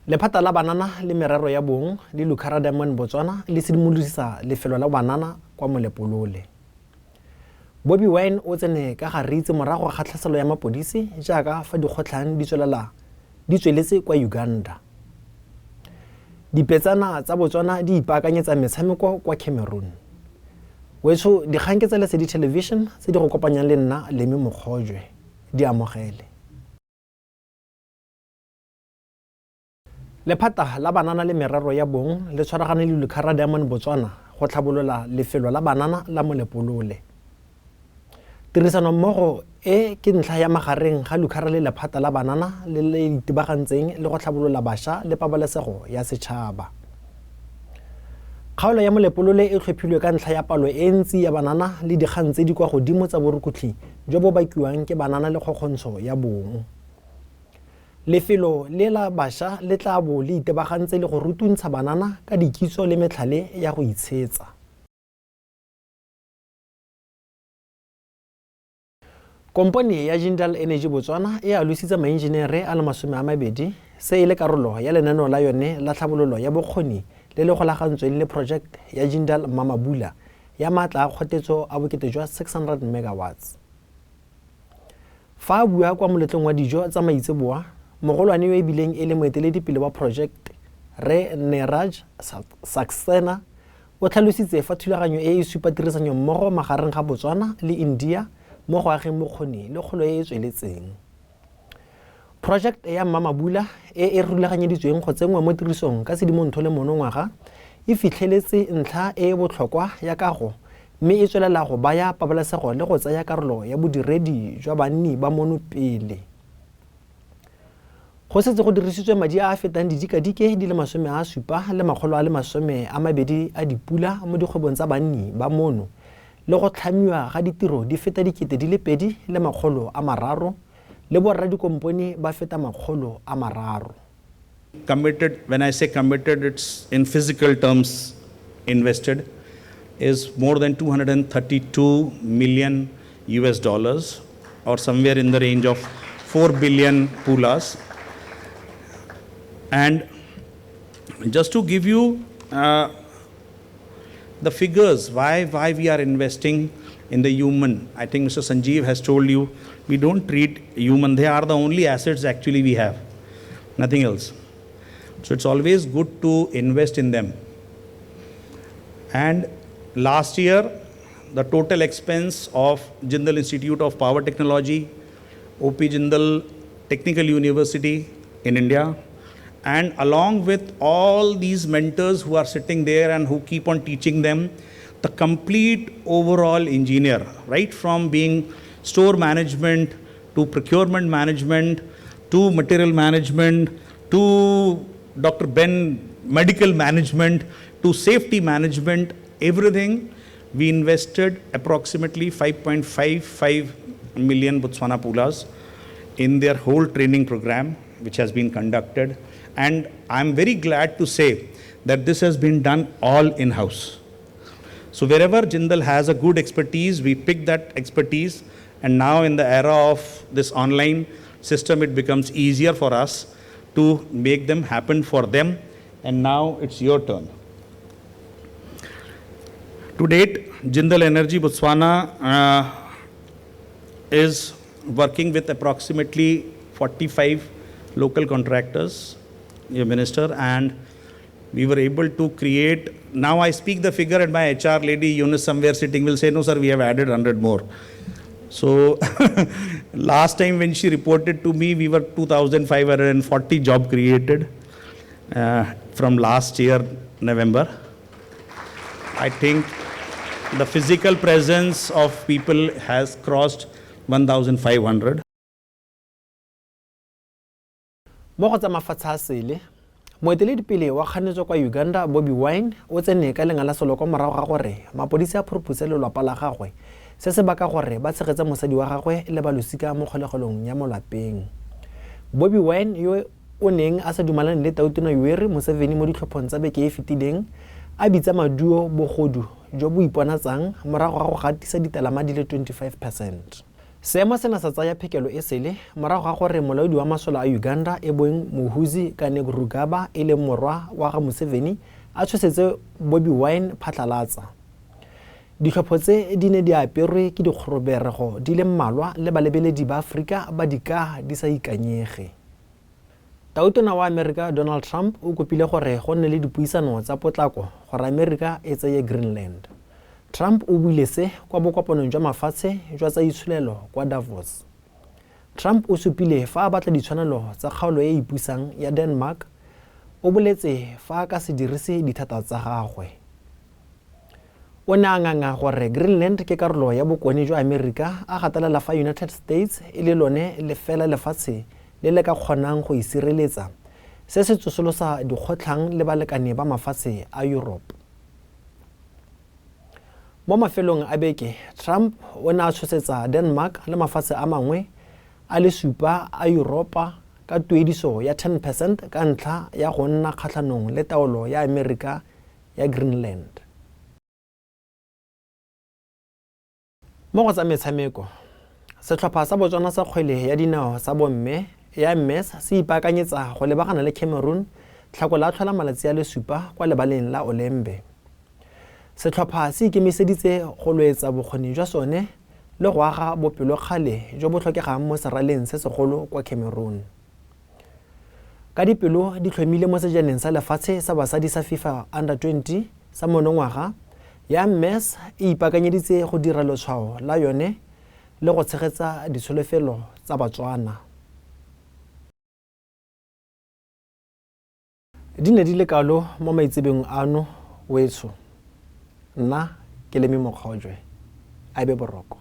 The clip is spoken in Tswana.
Lephata la banana le merero ya bong le Lucara Botswana le sedimolodisa lefelo la banana kwa Molepolole. Bobi Wine o tsene ka ga ritse morago ga tlhaselo ya mapodisi jaaka fa dikgotlhang di tsweletse kwa Uganda. Dipetsana tsa Botswana di ipaakanyetsa metshameko kwa Cameroon. Wetso dikgang tsa Lesedi television tse di go kopanyang le nna Lemi Mokgojwe di amogele. Lephata la banana le merero ya bong le tshwaragane le Lucara Botswana go tlhabolola lefelo la banana la Molepolole. Tirisano mmogo e ke ntlha ya magareng ga Lucara le lephata la banana le le itibagantseng le go tlhabolola bašwa le pabalesego ya setšhaba. Kgaolo ya Molepolole e tlhophilwe ka ntlha ya palo e ntsi ya banana le dikgang tse di kwa godimo tsa borukhutlhi jo bo bakiwang ke banana le kgokgontsho ya bong. Lefelo le la bašwa le tla bo le itebagantse le go rutuntsha banana ka dikitso le metlhale ya go itshetsa. Kompone ya Jindal Energy Botswana e alositse maenjenere a le 20 se e le karolo ya lenaneo la yone la tlhabololo ya bokgoni le le golagantsweng le project ya Jindal Mmamabula ya maatla a kgotetso a bokete jwa 600 megawatts. Fa a bua kwa moletlong wa dijo tsa maitseboa, mogolwane yo e bileng e le moeteledipele wa project Re Neraj Setswana o tlhalositse fa thulaganyo e e supa tirisanyo mmogo magareng ga Botswana le India mo go ageng bokgoni le kgolo e e tsweletseng. Project ya Mmamabula e rulaganyeditsweng go tsenngwa mo tirisong ka Sedimonthole monongwaga e fitlheletse ntlha e e botlhokwa ya kago mme e tswelela go baya pabalesego le go tsaya karolo ya bodiredi jwa banni ba mono pele. Go setse go dirisitswe madi a fetang didikadike di le 720 a dipula mo dikgwebong tsa banni ba mono le go tlhamiwa ga ditiro di feta 2,300 le borra dikompone ba feta 300. Committed, when I say committed, it's in physical terms invested, is more than $232 million or somewhere in the range of 4 billion pulas. And just to give you the figures, why we are investing in the human, I think Mr. Sanjeev has told you, we don't treat human, they are the only assets actually we have, nothing else. So it's always good to invest in them. And last year, the total expense of Jindal Institute of Power Technology, OP Jindal Technical University in India, and along with all these mentors who are sitting there and who keep on teaching them, the complete overall engineer, right from being store management to procurement management to material management to Dr. Ben medical management to safety management, everything, we invested approximately 5.55 million Botswana pulas in their whole training program which has been conducted. And I'm very glad to say that this has been done all in-house. So wherever Jindal has a good expertise, we pick that expertise, and now in the era of this online system, it becomes easier for us to make them happen for them. And now it's your turn. To date, Jindal Energy Botswana is working with approximately 45 local contractors, your minister, and we were able to create, now I speak the figure and my HR lady Eunice somewhere sitting will say, no sir, we have added 100 more. So last time when she reported to me, we were 2,540 job created from last year, November. I think the physical presence of people has crossed 1,500. Mo go tsa mafatshe a sele, moeteledipele wa kganetso kwa Uganda Bobi Wine o tsene ka lenga la seloko morago ga gore mapodisi a phuruputse lelapa la gagwe se se baka gore ba tshegetse mosadi wa gagwe le balosika mo kgolegelong ya molapeng. Bobi Wine yo o neng a sa dumalane le Tautona Yoweri Museveni mo ditlhophong tsa beke e fetileng a bitsa maduo bogodu jo bo iponatsang morago ga go gatisa ditalama di le 25%. Seemo sena sa tsaya phekelo e sele morago ga gore molaodi wa masole a Uganda e boeng Muhoozi Kainerugaba e leng morwa wa ga Museveni a tshosetse Bobi Wine phatlalatsa. Ditlhopho tse di ne di aperwe ke dikgoroberego di le mmalwa le balebeledi ba Afrika ba dika di sa ikanyege. Tautona wa America Donald Trump o kopile gore go nne le dipuisano tsa potlako gore America e tseye Greenland. Trump o buile se kwa bokopanong jwa mafatshe jwa tsa itsholelo kwa Davos. Trump o supile fa a batla ditshwanelo tsa kgaolo e ipusang ya Denmark, o boletse fa a ka se dirise dithata tsa gagwe. O ne a nganga gore Greenland ke karolo ya bokone jwa America a gatelela fa United States e le lone le fela lefatshe le le ka kgonang go isireletsa se se tsosolosa dikgotlhang le balekane ba mafatshe a Europe. Mo mafelong a beke, Trump o ne a tshosetsa Denmark le mafatshe a mangwe a le supa a Europa ka tuediso ya 10% ka ntlha ya go nna kgatlhanong le taolo ya America ya Greenland. Mo go tsa metshameko, setlhopha sa Botswana sa kgwele ya dinao sa bomme ya MS se ipaakanyetsa go lebagana le Cameroon tlhako la tlhola malatsi a le supa kwa lebaleng la Olembe. Setlhopha se ikemiseditse go lwetsa bokgoni jwa sone le go aga bopelokgale jo bo tlhokegang mo seraleng se segolo kwa Cameroon. Ka dipelo di tlhomile mo sejaneng sa lefatshe sa basadi sa FIFA Under-20 sa monongwaga, ya MS e ipaakanyeditse go dira letshwao la yone le go tshegetsa ditsholofelo tsa Batswana. Di ne di le kalo mo maitsebeng ano wetso. Nna ke Lemi Mokgaojwe a be boroko.